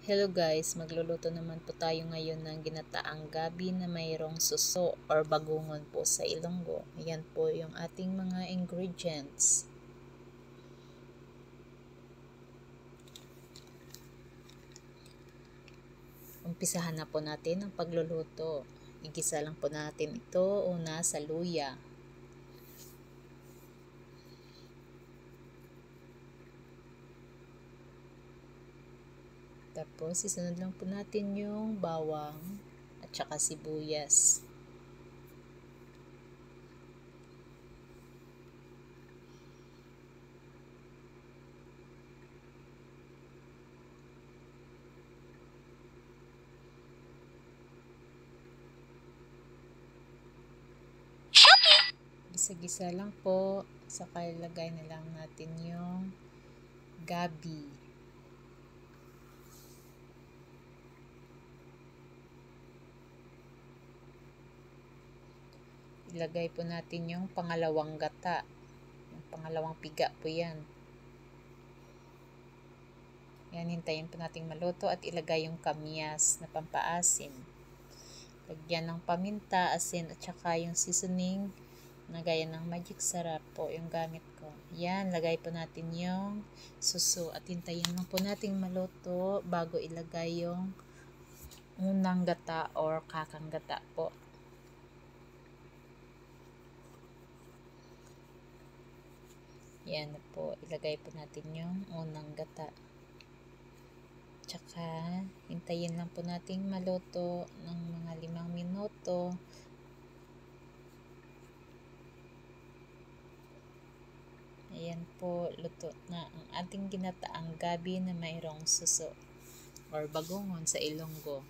Hello guys, magluluto naman po tayo ngayon ng ginataang gabi na mayroong suso or bagungon po sa Ilonggo. Ayan po yung ating mga ingredients. Umpisahan na po natin ang pagluluto. Igisa lang po natin ito una sa luya. Tapos, isunod lang po natin yung bawang at saka sibuyas. Gisa-gisa lang po, saka ilagay na lang natin yung gabi. Ilagay po natin yung pangalawang gata. Yung pangalawang piga po yan. Yan, hintayin po natin maluto at ilagay yung kamyas na pampaasim. Lagyan ng paminta, asin at saka yung seasoning na gaya ng magic sarap po yung gamit ko. Yan, lagay po natin yung suso at hintayin lang po natin maluto bago ilagay yung unang gata or kakang gata po. Yan na po, ilagay po natin yung unang gata. Tsaka, hintayin lang po natin maluto ng mga 5 minuto. Ayan po, luto na ang ating ginataang gabi na mayroong suso or bagungon sa Ilonggo.